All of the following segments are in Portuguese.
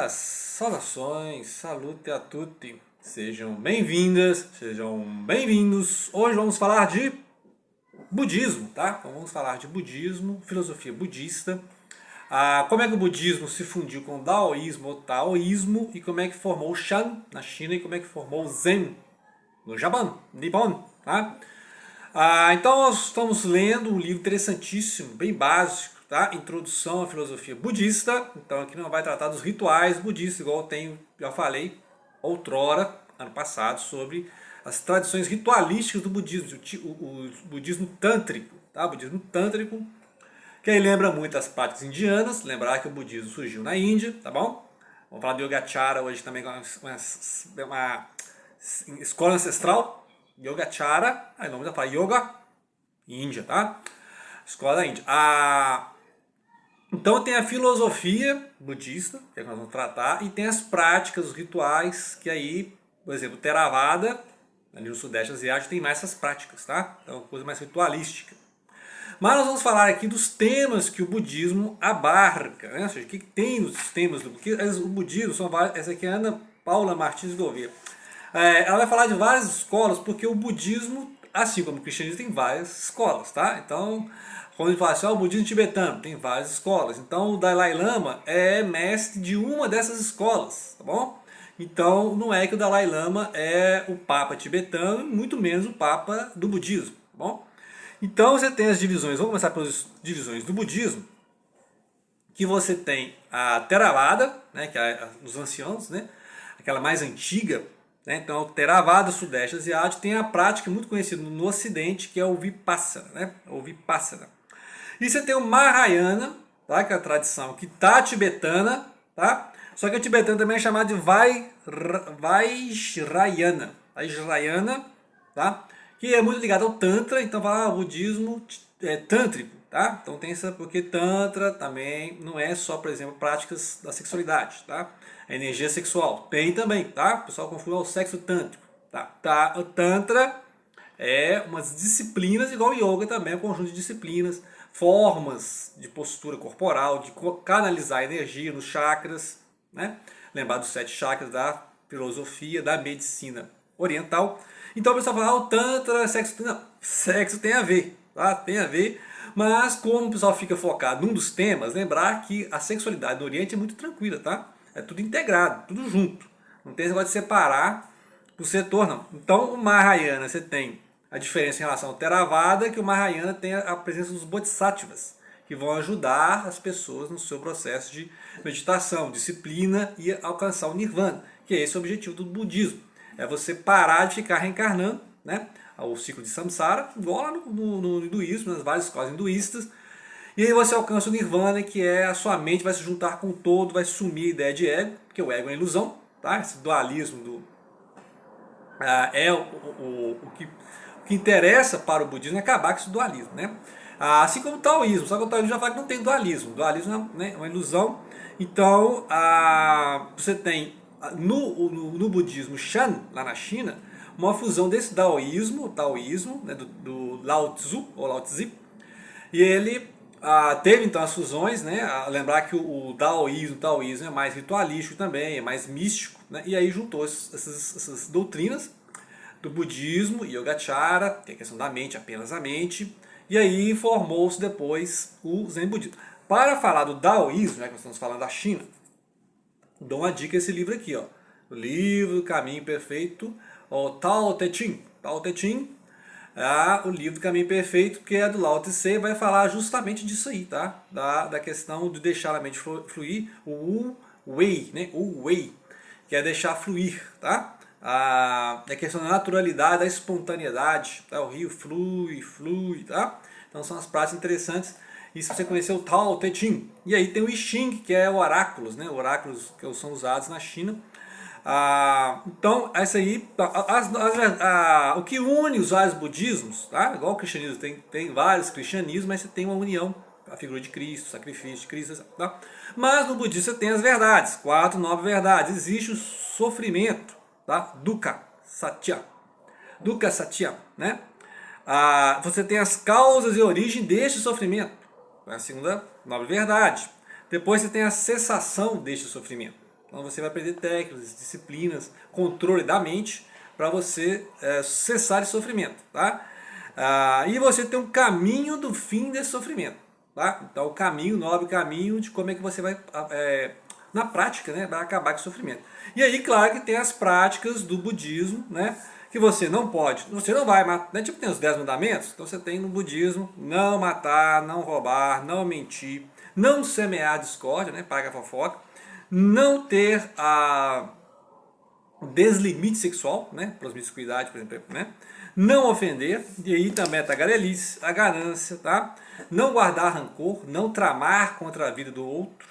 Saudações, salute a tutti, sejam bem-vindas, sejam bem-vindos. Hoje vamos falar de budismo, tá? Então vamos falar de budismo, filosofia budista, como é que o budismo se fundiu com o daoísmo ou taoísmo e como é que formou o Shan na China e como é que formou o Zen no Japão, Nippon, tá? Então nós estamos lendo um livro interessantíssimo, bem básico, tá? Introdução à filosofia budista. Então aqui não vai tratar dos rituais budistas, igual eu já falei outrora, ano passado, sobre as tradições ritualísticas do budismo, o budismo tântrico, tá? O budismo tântrico, que aí lembra muito as práticas indianas, lembrar que o budismo surgiu na Índia, tá bom? Vamos falar do Yogacara hoje também, uma escola ancestral. Yogacara, aí o nome já fala Yoga, Índia, tá? Escola da Índia. Então tem a filosofia budista, que é que nós vamos tratar, e tem as práticas, os rituais, que aí, por exemplo, Theravada, ali no Sudeste Asiático, tem mais essas práticas, tá? Então, coisa mais ritualística. Mas nós vamos falar aqui dos temas que o budismo abarca, né? Ou seja, o que tem nos temas do budismo. O budismo são vários. Essa aqui é a Ana Paula Martins Gouveia. Ela vai falar de várias escolas, porque o budismo, assim como o cristianismo, tem várias escolas, tá? Então, quando a gente fala assim, o budismo tibetano, tem várias escolas. Então, o Dalai Lama é mestre de uma dessas escolas, tá bom? Então, não é que o Dalai Lama é o Papa tibetano, muito menos o Papa do budismo, tá bom? Então, você tem as divisões, vamos começar pelas divisões do budismo, que você tem a Theravada, né, que é os anciãos, né, aquela mais antiga. Então, o Theravada Sudeste Asiático tem a prática muito conhecida no Ocidente, que é o Vipassana, né? O Vipassana. E você tem o Mahayana, tá? Que é a tradição que tá tibetana, tá? Só que o tibetano também é chamado de Vajrayana. Vajrayana, tá? Que é muito ligado ao Tantra, então fala o budismo tântrico, tá? Então tem essa, porque Tantra também não é só, por exemplo, práticas da sexualidade, tá? A energia sexual tem também, tá? O pessoal confunde o sexo tântrico, tá? O Tantra é umas disciplinas, igual o Yoga também, é um conjunto de disciplinas, formas de postura corporal, de canalizar a energia nos chakras, né? Lembrar dos 7 chakras da filosofia, da medicina oriental. Então o pessoal fala, o Tantra, sexo. Não, sexo tem a ver, tá? Tem a ver. Mas como o pessoal fica focado num dos temas, lembrar que a sexualidade no Oriente é muito tranquila, tá? É tudo integrado, tudo junto. Não tem esse negócio de separar o setor, não. Então, o Mahayana, você tem a diferença em relação ao Theravada, que o Mahayana tem a presença dos Bodhisattvas, que vão ajudar as pessoas no seu processo de meditação, disciplina e alcançar o Nirvana, que é esse o objetivo do budismo. É você parar de ficar reencarnando, né? O ciclo de samsara, igual lá no hinduísmo, nas várias escolas hinduístas. E aí você alcança o Nirvana, que é a sua mente vai se juntar com o todo, vai sumir a ideia de ego, porque o ego é uma ilusão, tá? Esse dualismo é o que interessa para o budismo é acabar com esse dualismo, né? Assim como o taoísmo, só que o taoísmo já fala que não tem dualismo. Dualismo, né, é uma ilusão. Então, você tem no budismo Shan, lá na China, uma fusão desse taoísmo, né, do Lao Tzu, ou Lao Tzu, e ele teve então as fusões, né? Lembrar que o taoísmo é mais ritualístico também, é mais místico, né? E aí juntou essas doutrinas do budismo, Yogacara, que é a questão da mente, apenas a mente, e aí formou-se depois o Zen budismo. Para falar do daoísmo, né, que nós estamos falando da China, dou uma dica esse livro aqui, ó, o livro Caminho Perfeito, o Tao Te Ching. Tao Te Ching, o livro Caminho Perfeito, que é do Lao Tse, vai falar justamente disso aí, tá? Da questão de deixar a mente fluir, o Wu Wei, né? O Wei, que é deixar fluir, tá? A questão da naturalidade, da espontaneidade, tá? O rio flui, tá? Então são as práticas interessantes. E se você conhecer o Tao Te Ching, e aí tem o I Ching, que é o oráculos, né? Oráculos que são usados na China. Então, essa aí, o que une os vários budismos, tá? Igual o cristianismo, tem vários cristianismos, mas você tem uma união, a figura de Cristo, o sacrifício de Cristo, tá? Mas no budismo você tem as verdades, 4, 9 verdades. Existe o sofrimento, tá? Dukkha Satya, né? Você tem as causas e origem deste sofrimento, a segunda nobre verdade. Depois você tem a cessação deste sofrimento. Então você vai aprender técnicas, disciplinas, controle da mente para você cessar esse sofrimento. Tá? E você tem um caminho do fim desse sofrimento. Tá? Então o caminho, o nobre caminho de como é que você vai, na prática, né, vai acabar com o sofrimento. E aí, claro que tem as práticas do budismo, né, que você não pode, você não vai matar, né, tipo tem os 10 mandamentos, então você tem no budismo não matar, não roubar, não mentir, não semear discórdia, né, paga fofoca, não ter a deslimite sexual, né, promiscuidade, por exemplo, né, não ofender, e aí também a tagarelice, a ganância, tá? Não guardar rancor, não tramar contra a vida do outro,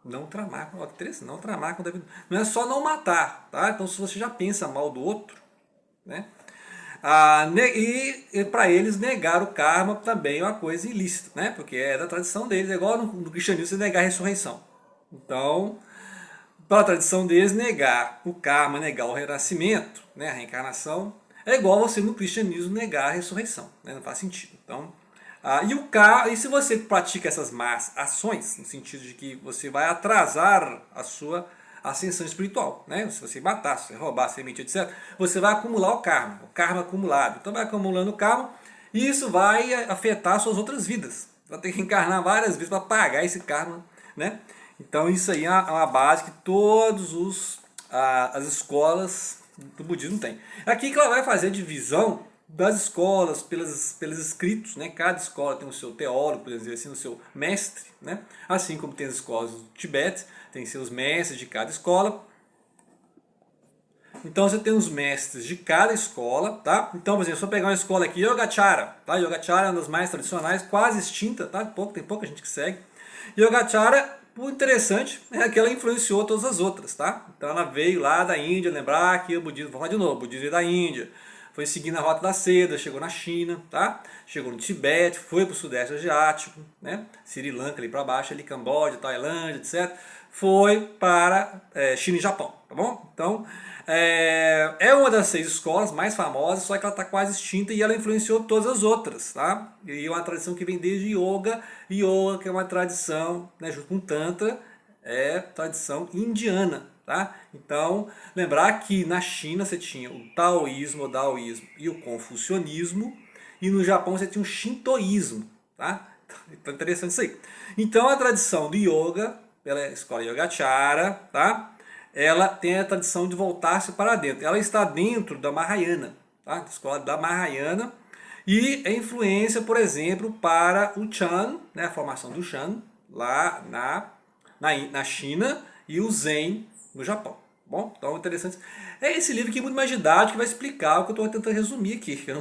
não tramar, ó, que interessante, não tramar contra a vida, não é só não matar, tá? Então se você já pensa mal do outro, né? E para eles negar o karma também é uma coisa ilícita, né? Porque é da tradição deles, é igual no cristianismo você negar a ressurreição. Então, pela tradição deles, negar o karma, negar o renascimento, né, a reencarnação, é igual você no cristianismo negar a ressurreição. Né, não faz sentido. Então, e se você pratica essas más ações, no sentido de que você vai atrasar a sua ascensão espiritual, né? Se você matar, se você roubar, se mentir, etc., você vai acumular o karma acumulado. Então vai acumulando o karma e isso vai afetar suas outras vidas. Você vai ter que encarnar várias vezes para pagar esse karma, né? Então isso aí é uma base que todas as escolas do budismo têm. Aqui que ela vai fazer a divisão das escolas pelos escritos, né? Cada escola tem o seu teólogo, por exemplo, assim, o seu mestre, né? Assim como tem as escolas do Tibete, tem seus mestres de cada escola. Então você tem os mestres de cada escola, tá? Então, por exemplo, se eu pegar uma escola aqui, Yogacara, tá? Yogacara é uma das mais tradicionais, quase extinta, tá? Tem pouca gente que segue. Yogacara, o interessante é que ela influenciou todas as outras, tá? Então ela veio lá da Índia, lembrar que o budismo, vou falar de novo, o budismo veio da Índia, foi seguindo a rota da seda, chegou na China, tá? Chegou no Tibete, foi para o Sudeste Asiático, né? Sri Lanka ali para baixo, ali Camboja, Tailândia, etc. Foi para China e Japão, tá bom? Então é uma das 6 escolas mais famosas, só que ela está quase extinta e ela influenciou todas as outras, tá? E é uma tradição que vem desde Yoga, que é uma tradição, né, junto com Tantra, é tradição indiana, tá? Então, lembrar que na China você tinha o taoísmo, o daoísmo e o confucionismo, e no Japão você tinha o shintoísmo, tá? Então, interessante isso aí. Então, a tradição do yoga, pela escola Yogacara, tá? Ela tem a tradição de voltar-se para dentro. Ela está dentro da Mahayana, tá? A escola da Mahayana, e é influência, por exemplo, para o Chan, né? A formação do Chan, lá na China, e o Zen no Japão. Bom, então interessante. É esse livro aqui muito mais didático que vai explicar o que eu estou tentando resumir aqui. Eu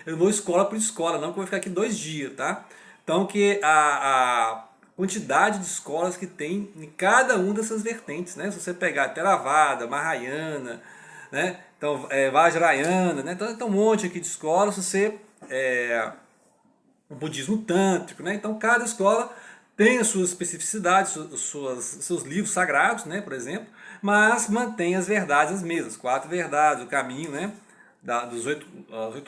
não vou escola por escola, não, que eu vou ficar aqui 2 dias, tá? Então que a quantidade de escolas que tem em cada uma dessas vertentes, né? Se você pegar Theravada, Mahayana, né? Então Vajrayana, né? Então um monte aqui de escolas. Se você o budismo tântrico, né? Então cada escola tem as suas especificidades, seus livros sagrados, né, por exemplo, mas mantém as verdades as mesmas, 4 verdades, o caminho, né, as 8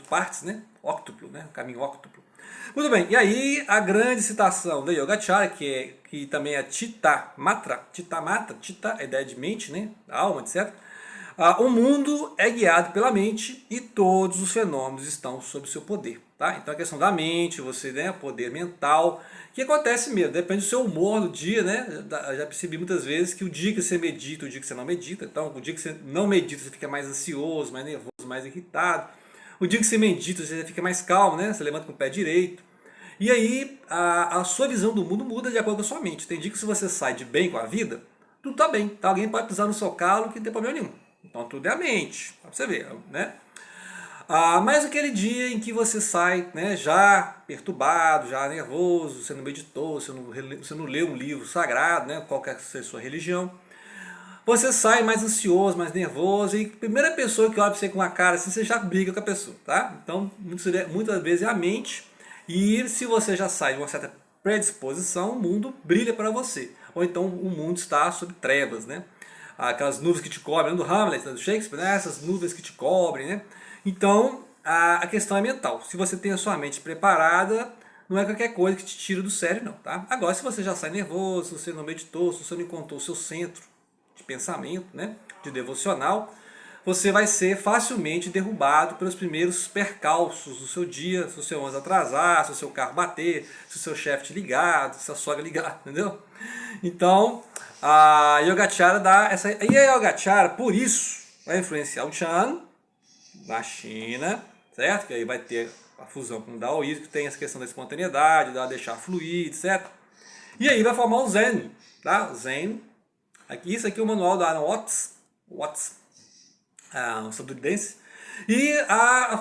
partes, né, óctuplo, né, o caminho óctuplo. Muito bem, e aí a grande citação da Yogacara, que também é Chitta Matra, Chitta é a ideia de mente, né, alma, etc. O mundo é guiado pela mente e todos os fenômenos estão sob seu poder. Tá? Então a questão da mente, você, né, poder mental, que acontece mesmo, depende do seu humor no dia, né? Já percebi muitas vezes que o dia que você medita, o dia que você não medita, então o dia que você não medita você fica mais ansioso, mais nervoso, mais irritado. O dia que você medita você fica mais calmo, né? Você levanta com o pé direito. E aí a sua visão do mundo muda de acordo com a sua mente. Tem dia que se você sai de bem com a vida, tudo tá bem. Tá? Alguém pode pisar no seu calo que não tem problema nenhum. Então tudo é a mente, pra você ver, né? Mas aquele dia em que você sai, né, já perturbado, já nervoso, você não meditou, você não leu um livro sagrado, né, qualquer que seja a sua religião, você sai mais ansioso, mais nervoso, e a primeira pessoa que olha pra você com uma cara assim, você já briga com a pessoa, tá? Então, muitas vezes é a mente, e se você já sai de uma certa predisposição, o mundo brilha para você. Ou então o mundo está sob trevas, né? Aquelas nuvens que te cobrem, do Hamlet, do Shakespeare, né? Essas nuvens que te cobrem, né? Então, a questão é mental. Se você tem a sua mente preparada, não é qualquer coisa que te tira do sério, não, tá? Agora, se você já sai nervoso, se você não meditou, se você não encontrou o seu centro de pensamento, né, de devocional, você vai ser facilmente derrubado pelos primeiros percalços do seu dia, se o seu ônibus atrasar, se o seu carro bater, se o seu chefe te ligar, se a sogra ligar, entendeu? Então, a Yogacara dá essa... E a Yogacara, por isso, vai influenciar o Chan na China, certo? Que aí vai ter a fusão com o Daoísmo, que tem essa questão da espontaneidade, da deixar fluir, etc. E aí vai formar o Zen, tá? Zen. Aqui, isso aqui é o manual da Alan Watts, um estadunidense. E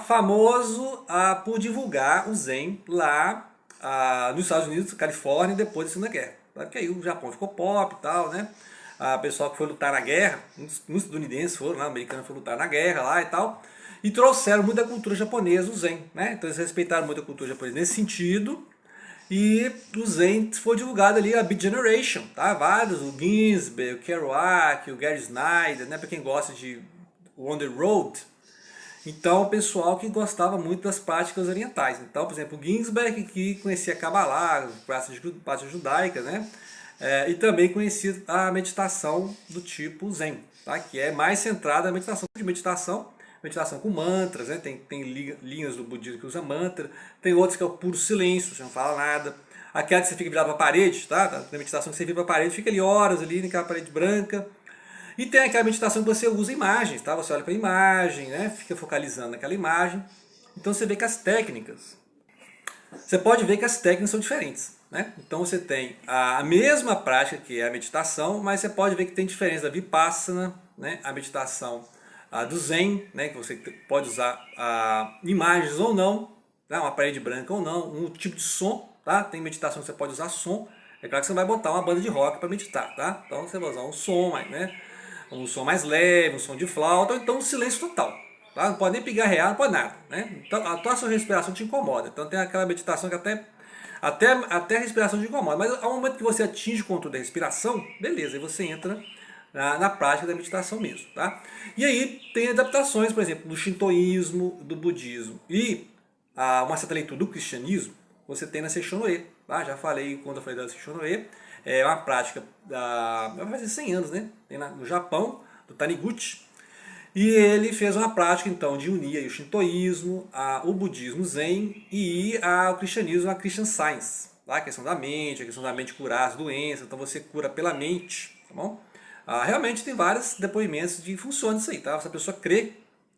famoso por divulgar o Zen lá nos Estados Unidos, Califórnia, depois da Segunda Guerra. Porque aí o Japão ficou pop e tal, né? O pessoal que foi lutar na guerra, muitos estadunidenses foram lá, americanos foram lutar na guerra lá e tal, e trouxeram muito da cultura japonesa o Zen, né? Então eles respeitaram muito a cultura japonesa nesse sentido, e o Zen foi divulgado ali a Beat Generation, tá? Vários, o Ginsberg, o Kerouac, o Gary Snyder, né? Para quem gosta de On the Road. Então, o pessoal que gostava muito das práticas orientais. Então, por exemplo, o Ginsberg, que conhecia Kabbalah, práticas judaicas, né? E também conhecia a meditação do tipo Zen, tá? Que é mais centrada na meditação com mantras, né? Tem linhas do budismo que usa mantra, tem outros que é o puro silêncio, você não fala nada. Aquela que você fica virado para a parede, tá? Na meditação que você vira para a parede, fica ali horas ali naquela parede branca. E tem aquela meditação que você usa imagens, tá? Você olha para a imagem, né? Fica focalizando naquela imagem. Então você vê que as técnicas, você pode ver que as técnicas são diferentes, né? Então você tem a mesma prática que é a meditação, mas você pode ver que tem diferença da Vipassana, né? A meditação do Zen, né? Que você pode usar imagens ou não, tá? Uma parede branca ou não, um tipo de som, tá? Tem meditação que você pode usar som. É claro que você não vai botar uma banda de rock para meditar, tá? Então você vai usar um som, né? Um som mais leve, um som de flauta, ou então um silêncio total. Tá? Não pode nem pigarrear, não pode nada. Né? Então a tua respiração te incomoda. Então tem aquela meditação que até a respiração te incomoda. Mas ao momento que você atinge o controle da respiração, beleza, aí você entra na prática da meditação mesmo. Tá? E aí tem adaptações, por exemplo, do shintoísmo, do budismo e uma certa leitura do cristianismo, você tem na Seishono-e. Tá? Já falei quando eu falei da Seishono-e. É uma prática vai fazer 100 anos, né? Tem no Japão, do Taniguchi. E ele fez uma prática, então, de unir aí o shintoísmo, o budismo zen e o cristianismo, a Christian Science. Tá? A questão da mente curar as doenças, então você cura pela mente, tá bom? Realmente tem vários depoimentos de funciona isso aí, tá? Se a pessoa crê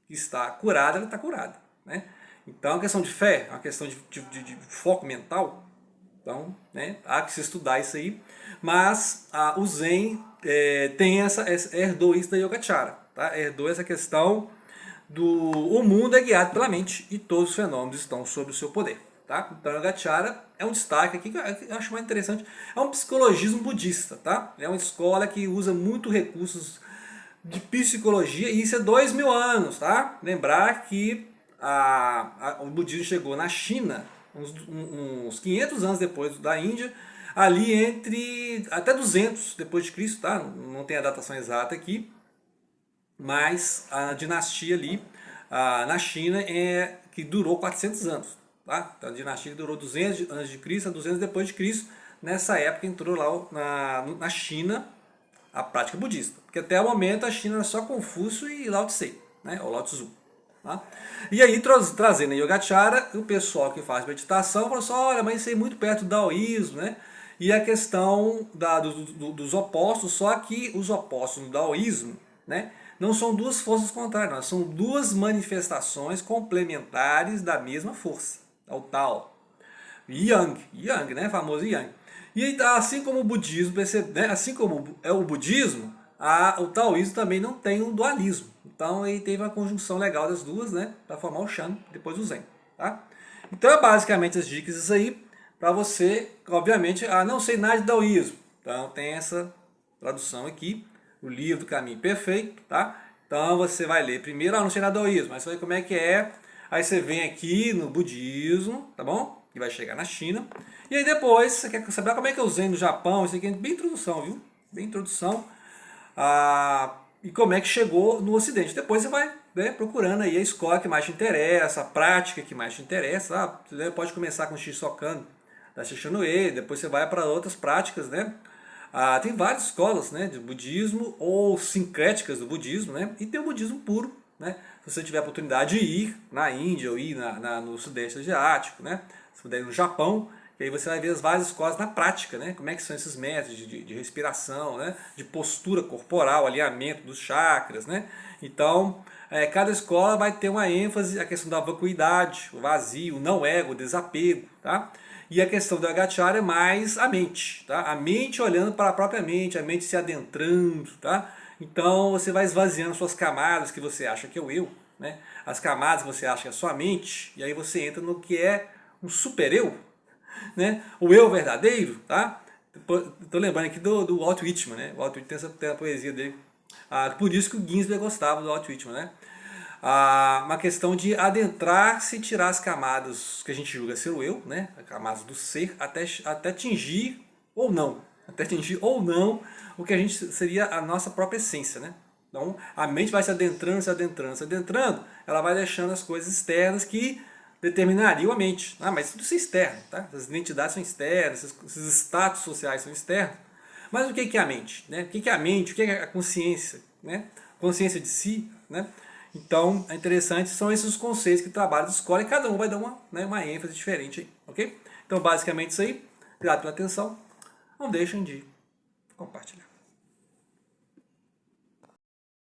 que está curada, ela está curada, né? Então, é uma questão de fé, é uma questão de foco mental. Então, né, há que se estudar isso aí. Mas o Zen herdou isso da Yogacara. Tá? Herdou essa questão o mundo é guiado pela mente e todos os fenômenos estão sob o seu poder. Tá? Então, Yogacara é um destaque aqui que eu acho mais interessante. É um psicologismo budista. Tá? É uma escola que usa muito recursos de psicologia, e isso é 2000 anos. Tá? Lembrar que o budismo chegou na China uns 500 anos depois da Índia, ali entre até 200 depois de Cristo, tá? Não tem a datação exata aqui, mas a dinastia ali na China que durou 400 anos, tá? Então a dinastia durou 200 anos de Cristo a 200 depois de Cristo. Nessa época entrou lá na China a prática budista, porque até o momento a China era só Confúcio e Lao Tse, né? Ou Lao Tzu. Tá? E aí, trazendo a Yogacara, o pessoal que faz meditação fala assim, olha, mas isso aí é muito perto do daoísmo, né? E a questão dos opostos, só que os opostos no daoísmo, né, não são duas forças contrárias, não, são duas manifestações complementares da mesma força, é o Tao. Yang, né, famoso Yang. E assim como o budismo, né, assim como é o budismo, o taoísmo também não tem um dualismo. Então ele teve uma conjunção legal das duas, né, para formar o Shan, depois o Zen. Tá? Então é basicamente as dicas isso aí, para você, obviamente, não sei nada de taoísmo. Então tem essa tradução aqui, o livro do Caminho Perfeito. Tá? Então você vai ler primeiro, não sei nada de taoísmo, mas você vai ver como é que é. Aí você vem aqui no budismo, tá bom? Que vai chegar na China. E aí depois, você quer saber como é que é o Zen no Japão, isso aqui é bem introdução, viu? Bem introdução. E como é que chegou no Ocidente. Depois você vai, né, procurando aí a escola que mais te interessa, a prática que mais te interessa. Você pode começar com o Shishokan da Shishonoe, depois você vai para outras práticas, né? Tem várias escolas, né, de budismo ou sincréticas do budismo, né? E tem o budismo puro, né? Se você tiver a oportunidade de ir na Índia ou ir no Sudeste Asiático, né? Se puder ir no Japão, e aí você vai ver as várias escolas na prática, né? Como é que são esses métodos de respiração, né? De postura corporal, alinhamento dos chakras, né? Então, cada escola vai ter uma ênfase, a questão da vacuidade, o vazio, o não ego, o desapego, tá? E a questão do agacharya é mais a mente, tá? A mente olhando para a própria mente, a mente se adentrando, tá? Então você vai esvaziando suas camadas que você acha que é o eu, né? As camadas que você acha que é a sua mente, e aí você entra no que é um super eu, né? O eu verdadeiro, tá? Tô lembrando aqui do Walt Whitman, né? O Walt Whitman tem a poesia dele. Por isso que o Ginsberg gostava do Walt Whitman, né? Uma questão de adentrar-se e tirar as camadas que a gente julga ser o eu, né? As camadas do ser, até atingir ou não. Até atingir ou não o que a gente seria a nossa própria essência, né? Então a mente vai se adentrando, se adentrando, se adentrando, ela vai deixando as coisas externas que determinariam a mente. Mas tudo isso é externo, tá? As identidades são externas, esses status sociais são externos. Mas o que é a mente? Né? O que é a mente? O que é a consciência? Né? Consciência de si, né? Então, é interessante, são esses os conceitos que trabalham de escola e cada um vai dar uma ênfase diferente aí, ok? Então, basicamente isso aí. Obrigado pela atenção. Não deixem de compartilhar.